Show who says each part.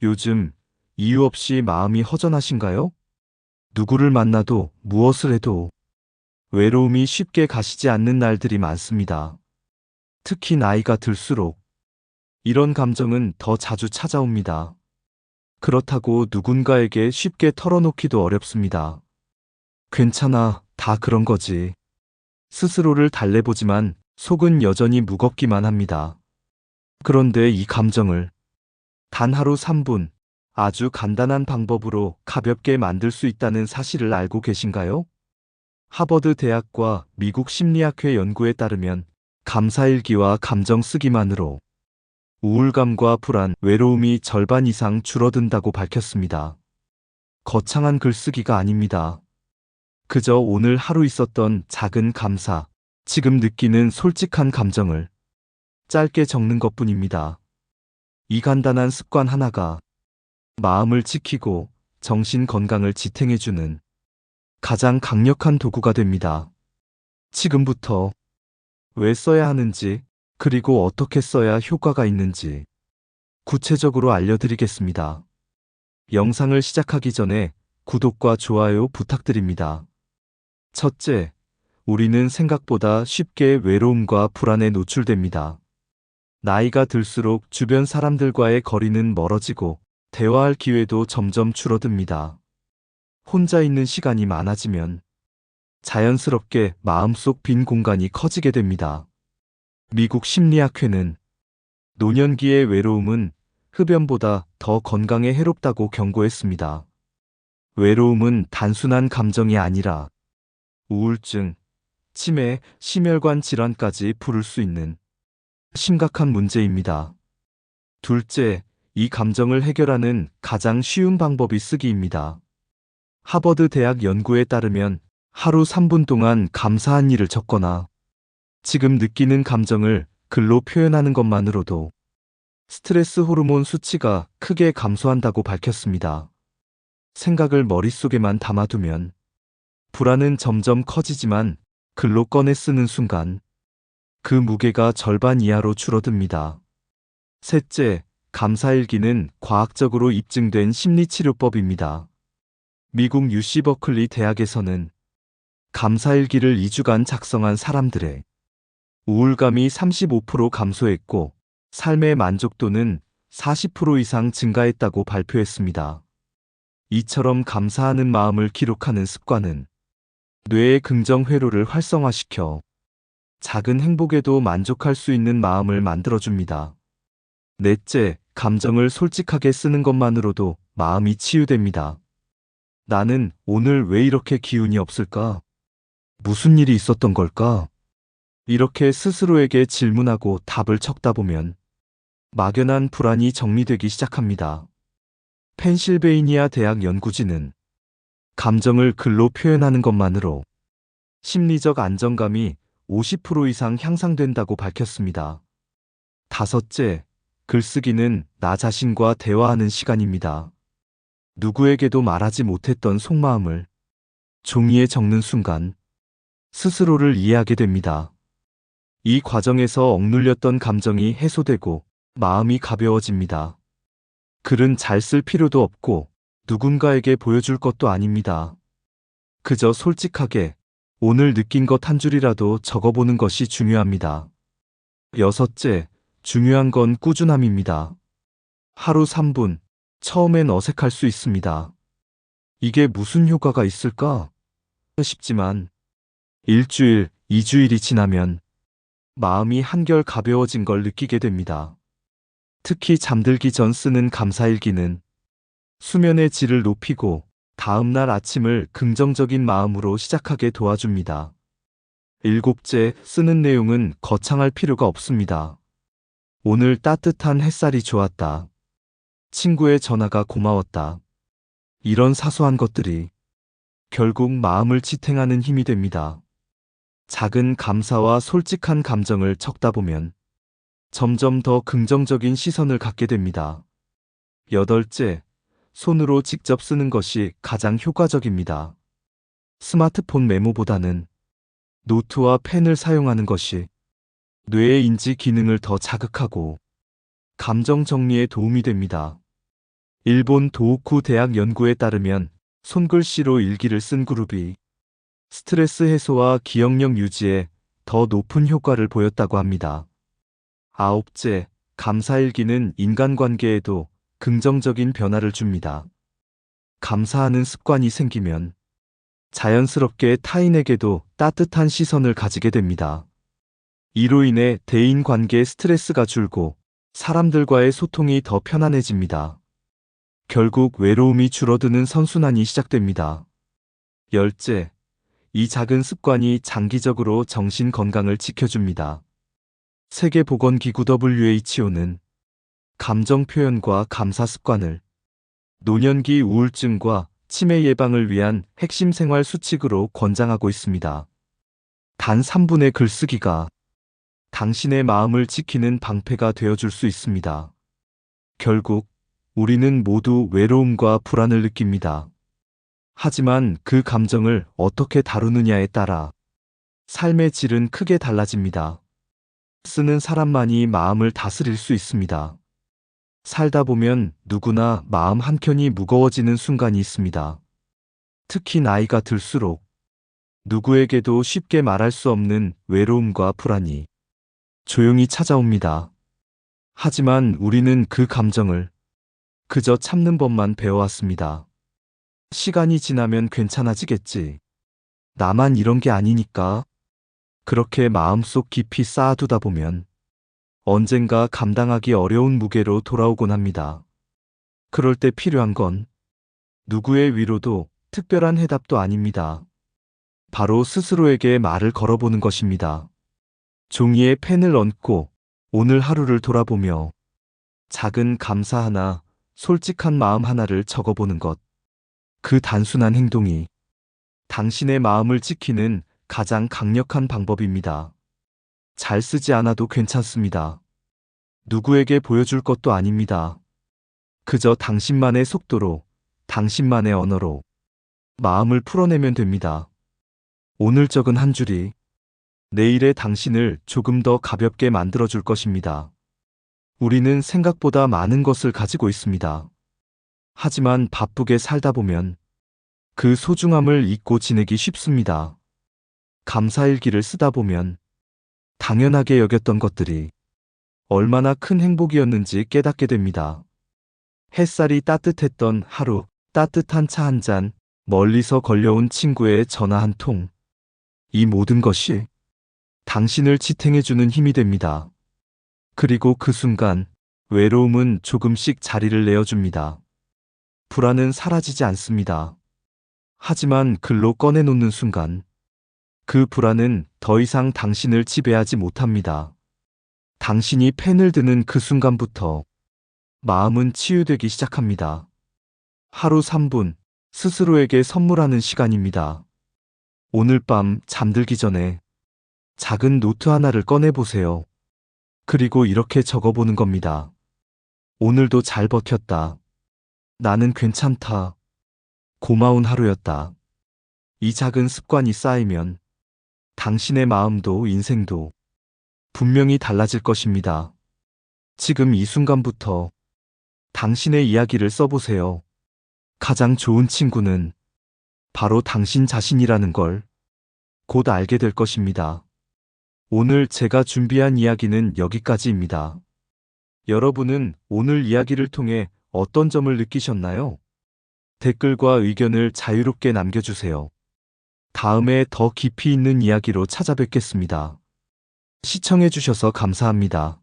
Speaker 1: 요즘 이유 없이 마음이 허전하신가요? 누구를 만나도 무엇을 해도 외로움이 쉽게 가시지 않는 날들이 많습니다. 특히 나이가 들수록 이런 감정은 더 자주 찾아옵니다. 그렇다고 누군가에게 쉽게 털어놓기도 어렵습니다. 괜찮아, 다 그런 거지. 스스로를 달래보지만 속은 여전히 무겁기만 합니다. 그런데 이 감정을 단 하루 3분, 아주 간단한 방법으로 가볍게 만들 수 있다는 사실을 알고 계신가요? 하버드 대학과 미국 심리학회 연구에 따르면 감사일기와 감정 쓰기만으로 우울감과 불안, 외로움이 절반 이상 줄어든다고 밝혔습니다. 거창한 글쓰기가 아닙니다. 그저 오늘 하루 있었던 작은 감사, 지금 느끼는 솔직한 감정을 짧게 적는 것뿐입니다. 이 간단한 습관 하나가 마음을 지키고 정신 건강을 지탱해주는 가장 강력한 도구가 됩니다. 지금부터 왜 써야 하는지, 그리고 어떻게 써야 효과가 있는지 구체적으로 알려드리겠습니다. 영상을 시작하기 전에 구독과 좋아요 부탁드립니다. 첫째, 우리는 생각보다 쉽게 외로움과 불안에 노출됩니다. 나이가 들수록 주변 사람들과의 거리는 멀어지고 대화할 기회도 점점 줄어듭니다. 혼자 있는 시간이 많아지면 자연스럽게 마음속 빈 공간이 커지게 됩니다. 미국 심리학회는 노년기의 외로움은 흡연보다 더 건강에 해롭다고 경고했습니다. 외로움은 단순한 감정이 아니라 우울증, 치매, 심혈관 질환까지 부를 수 있는 심각한 문제입니다. 둘째, 이 감정을 해결하는 가장 쉬운 방법이 쓰기입니다. 하버드 대학 연구에 따르면 하루 3분 동안 감사한 일을 적거나 지금 느끼는 감정을 글로 표현하는 것만으로도 스트레스 호르몬 수치가 크게 감소한다고 밝혔습니다. 생각을 머릿속에만 담아두면 불안은 점점 커지지만 글로 꺼내 쓰는 순간 그 무게가 절반 이하로 줄어듭니다. 셋째, 감사일기는 과학적으로 입증된 심리치료법입니다. 미국 UC 버클리 대학에서는 감사일기를 2주간 작성한 사람들의 우울감이 35% 감소했고 삶의 만족도는 40% 이상 증가했다고 발표했습니다. 이처럼 감사하는 마음을 기록하는 습관은 뇌의 긍정 회로를 활성화시켜 작은 행복에도 만족할 수 있는 마음을 만들어줍니다. 넷째, 감정을 솔직하게 쓰는 것만으로도 마음이 치유됩니다. 나는 오늘 왜 이렇게 기운이 없을까? 무슨 일이 있었던 걸까? 이렇게 스스로에게 질문하고 답을 적다 보면 막연한 불안이 정리되기 시작합니다. 펜실베이니아 대학 연구진은 감정을 글로 표현하는 것만으로 심리적 안정감이 50% 이상 향상된다고 밝혔습니다. 다섯째, 글쓰기는 나 자신과 대화하는 시간입니다. 누구에게도 말하지 못했던 속마음을 종이에 적는 순간 스스로를 이해하게 됩니다. 이 과정에서 억눌렸던 감정이 해소되고 마음이 가벼워집니다. 글은 잘 쓸 필요도 없고 누군가에게 보여줄 것도 아닙니다. 그저 솔직하게 오늘 느낀 것 한 줄이라도 적어보는 것이 중요합니다. 여섯째, 중요한 건 꾸준함입니다. 하루 3분, 처음엔 어색할 수 있습니다. 이게 무슨 효과가 있을까 싶지만 일주일, 2주일이 지나면 마음이 한결 가벼워진 걸 느끼게 됩니다. 특히 잠들기 전 쓰는 감사일기는 수면의 질을 높이고 다음날 아침을 긍정적인 마음으로 시작하게 도와줍니다. 일곱째, 쓰는 내용은 거창할 필요가 없습니다. 오늘 따뜻한 햇살이 좋았다. 친구의 전화가 고마웠다. 이런 사소한 것들이 결국 마음을 지탱하는 힘이 됩니다. 작은 감사와 솔직한 감정을 적다 보면 점점 더 긍정적인 시선을 갖게 됩니다. 여덟째, 손으로 직접 쓰는 것이 가장 효과적입니다. 스마트폰 메모보다는 노트와 펜을 사용하는 것이 뇌의 인지 기능을 더 자극하고 감정 정리에 도움이 됩니다. 일본 도호쿠 대학 연구에 따르면 손글씨로 일기를 쓴 그룹이 스트레스 해소와 기억력 유지에 더 높은 효과를 보였다고 합니다. 아홉째, 감사일기는 인간관계에도 긍정적인 변화를 줍니다. 감사하는 습관이 생기면 자연스럽게 타인에게도 따뜻한 시선을 가지게 됩니다. 이로 인해 대인 관계의 스트레스가 줄고 사람들과의 소통이 더 편안해집니다. 결국 외로움이 줄어드는 선순환이 시작됩니다. 열째, 이 작은 습관이 장기적으로 정신 건강을 지켜줍니다. 세계보건기구 WHO는 감정 표현과 감사 습관을 노년기 우울증과 치매 예방을 위한 핵심 생활 수칙으로 권장하고 있습니다. 단 3분의 글쓰기가 당신의 마음을 지키는 방패가 되어줄 수 있습니다. 결국 우리는 모두 외로움과 불안을 느낍니다. 하지만 그 감정을 어떻게 다루느냐에 따라 삶의 질은 크게 달라집니다. 쓰는 사람만이 마음을 다스릴 수 있습니다. 살다 보면 누구나 마음 한켠이 무거워지는 순간이 있습니다. 특히 나이가 들수록 누구에게도 쉽게 말할 수 없는 외로움과 불안이 조용히 찾아옵니다. 하지만 우리는 그 감정을 그저 참는 법만 배워왔습니다. 시간이 지나면 괜찮아지겠지. 나만 이런 게 아니니까. 그렇게 마음속 깊이 쌓아두다 보면 언젠가 감당하기 어려운 무게로 돌아오곤 합니다. 그럴 때 필요한 건 누구의 위로도 특별한 해답도 아닙니다. 바로 스스로에게 말을 걸어보는 것입니다. 종이에 펜을 얹고 오늘 하루를 돌아보며 작은 감사 하나, 솔직한 마음 하나를 적어보는 것. 그 단순한 행동이 당신의 마음을 지키는 가장 강력한 방법입니다. 잘 쓰지 않아도 괜찮습니다. 누구에게 보여줄 것도 아닙니다. 그저 당신만의 속도로, 당신만의 언어로 마음을 풀어내면 됩니다. 오늘 적은 한 줄이 내일의 당신을 조금 더 가볍게 만들어줄 것입니다. 우리는 생각보다 많은 것을 가지고 있습니다. 하지만 바쁘게 살다 보면 그 소중함을 잊고 지내기 쉽습니다. 감사일기를 쓰다 보면 당연하게 여겼던 것들이 얼마나 큰 행복이었는지 깨닫게 됩니다. 햇살이 따뜻했던 하루, 따뜻한 차 한 잔, 멀리서 걸려온 친구의 전화 한 통. 이 모든 것이 당신을 지탱해주는 힘이 됩니다. 그리고 그 순간 외로움은 조금씩 자리를 내어줍니다. 불안은 사라지지 않습니다. 하지만 글로 꺼내놓는 순간 그 불안은 더 이상 당신을 지배하지 못합니다. 당신이 펜을 드는 그 순간부터 마음은 치유되기 시작합니다. 하루 3분 스스로에게 선물하는 시간입니다. 오늘 밤 잠들기 전에 작은 노트 하나를 꺼내보세요. 그리고 이렇게 적어보는 겁니다. 오늘도 잘 버텼다. 나는 괜찮다. 고마운 하루였다. 이 작은 습관이 쌓이면 당신의 마음도 인생도 분명히 달라질 것입니다. 지금 이 순간부터 당신의 이야기를 써보세요. 가장 좋은 친구는 바로 당신 자신이라는 걸 곧 알게 될 것입니다. 오늘 제가 준비한 이야기는 여기까지입니다. 여러분은 오늘 이야기를 통해 어떤 점을 느끼셨나요? 댓글과 의견을 자유롭게 남겨주세요. 다음에 더 깊이 있는 이야기로 찾아뵙겠습니다. 시청해주셔서 감사합니다.